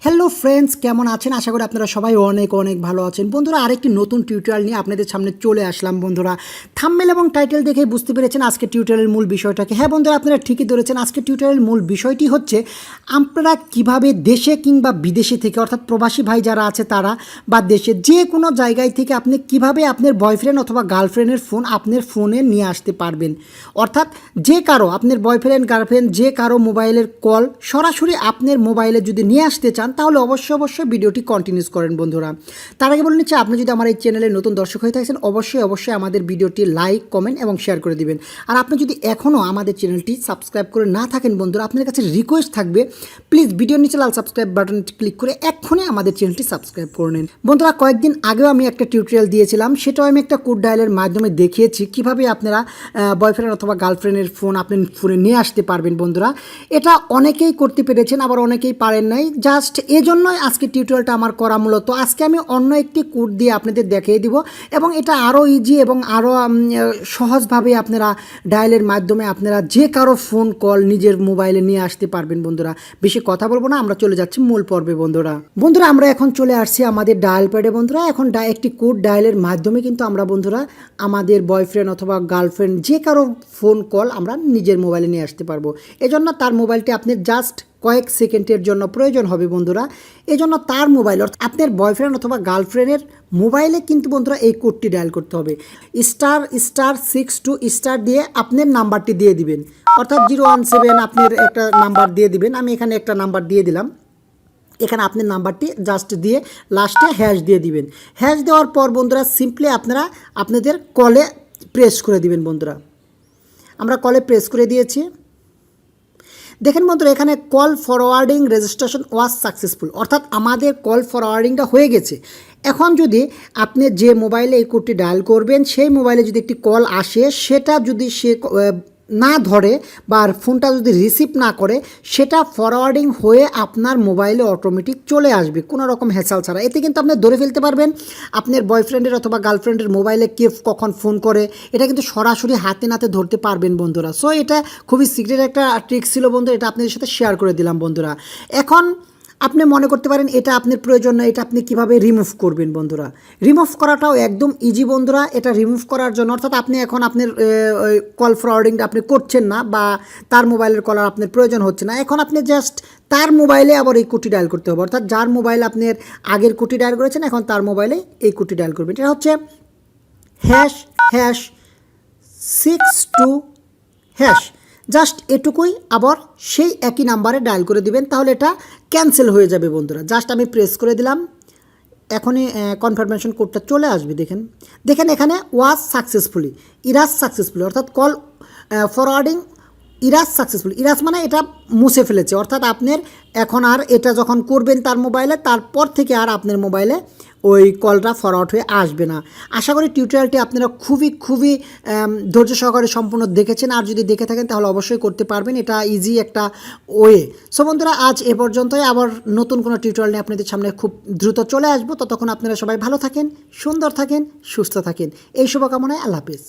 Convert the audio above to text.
Hello friends, কেমন আছেন? আশা করি আপনারা সবাই অনেক অনেক ভালো আছেন। বন্ধুরা, আরেকটি নতুন টিউটোরিয়াল নিয়ে আপনাদের সামনে চলে আসলাম। বন্ধুরা, থাম্বনেল এবং টাইটেল দেখে বুঝতে পেরেছেন আজকে টিউটোরিয়ালের মূল বিষয়টাকে। হ্যাঁ বন্ধুরা, আপনারা ঠিকই ধরেছেন। আজকে টিউটোরিয়ালের মূল বিষয়টি হচ্ছে আপনারা কিভাবে দেশে কিংবা বিদেশে থেকে, অর্থাৎ প্রবাসী ভাই যারা আছে তারা, বা দেশের যে কোনো জায়গায় থেকে আপনি কিভাবে আপনার বয়ফ্রেন্ড অথবা গার্লফ্রেন্ডের ফোন আপনার ফোনে নিয়ে আসতে পারবেন। অর্থাৎ যে কারো আপনার বয়ফ্রেন্ড গার্লফ্রেন্ড যে কারো মোবাইলের কল সরাসরি আপনার মোবাইলে যদি নিয়ে আসতে চান, তাহলে অবশ্যই ভিডিওটি কন্টিনিউ করেন। বন্ধুরা, তার আগে বলে নিচ্ছি, আপনি যদি আমার এই চ্যানেলে নতুন দর্শক হয়ে থাকেন, অবশ্যই আমাদের ভিডিওটি লাইক, কমেন্ট এবং শেয়ার করে দিবেন। আর আপনি যদি এখনও আমাদের চ্যানেলটি সাবস্ক্রাইব করে না থাকেন, বন্ধুরা, আপনার কাছে রিকোয়েস্ট থাকবে, প্লিজ ভিডিওর নিচে লাল সাবস্ক্রাইব বাটনটি ক্লিক করে এক্ষুনি আমাদের চ্যানেলটি সাবস্ক্রাইব করে নিন। বন্ধুরা, কয়েকদিন আগেও আমি একটা টিউটোরিয়াল দিয়েছিলাম, সেটাও আমি একটা কোড ডায়ালের মাধ্যমে দেখিয়েছি কীভাবে আপনারা বয়ফ্রেন্ড অথবা গার্লফ্রেন্ডের ফোন আপনার ফোনে নিয়ে আসতে পারবেন। বন্ধুরা, এটা অনেকেই করতে পেরেছেন, আবার অনেকেই পারেন নাই। জাস্ট এজন্যই আজকে টিউটোরিয়ালটা আমার করা। মূলত আজকে আমি অন্য একটি কোড দিয়ে আপনাদের দেখিয়ে দিব, এবং এটা আরও ইজি এবং আরও সহজভাবে আপনারা ডায়ালের মাধ্যমে আপনারা যে কারো ফোন কল নিজের মোবাইলে নিয়ে আসতে পারবেন। বন্ধুরা, বেশি কথা বলবো না, আমরা চলে যাচ্ছি মূল পর্বে। বন্ধুরা, আমরা এখন চলে আসছি আমাদের ডায়াল প্যাডে। বন্ধুরা, এখন একটি কোড ডায়ালের মাধ্যমে কিন্তু আমরা বন্ধুরা আমাদের বয়ফ্রেন্ড অথবা গার্লফ্রেন্ড যে কারো ফোন কল আমরা নিজের মোবাইলে নিয়ে আসতে পারবো। এজন্য তার মোবাইলটি আপনি জাস্ট কয়েক সেকেন্ডের জন্য প্রয়োজন হবে। বন্ধুরা, এজন্য তার মোবাইল অর্থাৎ আপনার বয়ফ্রেন্ড অথবা গার্লফ্রেন্ডের মোবাইলে কিন্তু বন্ধুরা এই কোডটি ডায়াল করতে হবে। ***62* দিয়ে আপনার নাম্বারটি দিয়ে দিবেন, অর্থাৎ 017 আপনার একটা নাম্বার দিয়ে দিবেন। আমি এখানে একটা নাম্বার দিয়ে দিলাম। এখানে আপনার নাম্বারটি জাস্ট দিয়ে লাস্টে হ্যাশ দিয়ে দিবেন। হ্যাশ দেওয়ার পর বন্ধুরা সিম্পলি আপনারা আপনাদের কলে প্রেস করে দিবেন। বন্ধুরা, আমরা কলে প্রেস করে দিয়েছি। দেখেন বন্ধুরা, এখানে call forwarding registration was successful, অর্থাৎ আমাদের কল ফরওয়ার্ডিংটা হয়ে গেছে। এখন যদি আপনি যে মোবাইলে এই কোডটি ডায়াল করবেন, সেই মোবাইলে যদি একটি কল আসে, সেটা যদি সে না ধরে বা ফোনটা যদি রিসিভ না করে, সেটা ফরওয়ার্ডিং হয়ে আপনার মোবাইলে অটোমেটিক চলে আসবে কোনো রকম হ্যাসাল ছাড়া। এতে কিন্তু আপনি ধরে ফেলতে পারবেন আপনার বয়ফ্রেন্ডের অথবা গার্লফ্রেন্ডের মোবাইলে কে কখন ফোন করে, এটা কিন্তু সরাসরি হাতে নাতে ধরতে পারবেন। বন্ধুরা, সো এটা খুবই সিক্রেট একটা ট্রিক ছিল বন্ধুরা, এটা আপনাদের সাথে শেয়ার করে দিলাম। বন্ধুরা, এখন আপনি মনে করতে পারেন এটা আপনার প্রয়োজন না, এটা আপনি কিভাবে রিমুভ করবেন। বন্ধুরা, রিমুভ করাটাও একদম ইজি। বন্ধুরা, এটা রিমুভ করার জন্য, অর্থাৎ আপনি এখন আপনার কল ফরওয়ার্ডিংটা আপনি করছেন না বা তার মোবাইলের কলার আপনার প্রয়োজন হচ্ছে না, এখন আপনি জাস্ট তার মোবাইলে আবার এই কোডটি ডায়াল করতে হবে। অর্থাৎ যার মোবাইল আপনার আগের কোডটি ডায়াল করেছেন, এখন তার মোবাইলে এই কোডটি ডায়াল করবেন। এটা হচ্ছে ##62#। জাস্ট এটুকুই আবার সেই একই নাম্বারে ডায়াল করে দিবেন, তাহলে এটা ক্যান্সেল হয়ে যাবে। বন্ধুরা, জাস্ট আমি প্রেস করে দিলাম, এখনই কনফার্মেশন কোডটা চলে আসবে। দেখেন এখানে ওয়াজ সাকসেসফুলি ইরাজ সাকসেসফুলি, অর্থাৎ call forwarding Iraj successful. Iraj মানে এটা মুছে ফেলেছে, অর্থাৎ আপনার এখন আর এটা যখন করবেন তার মোবাইলে, তারপর থেকে আর আপনার মোবাইলে ওই কলটা ফরওয়ার্ড হয়ে আসবে না। আশা করি টিউটোরিয়ালটি আপনারা খুবই ধৈর্য সহকারে সম্পূর্ণ দেখেছেন, আর যদি দেখে থাকেন তাহলে অবশ্যই করতে পারবেন। এটা ইজি একটা ওয়ে। সো বন্ধুরা, আজ এ পর্যন্তই। আবার নতুন কোনো টিউটোরিয়াল নিয়ে আপনাদের সামনে খুব দ্রুত চলে আসবো। ততক্ষণ আপনারা সবাই ভালো থাকেন, সুন্দর থাকেন, সুস্থ থাকেন, এই শুভকামনায়। আল্লাহ হাফেজ।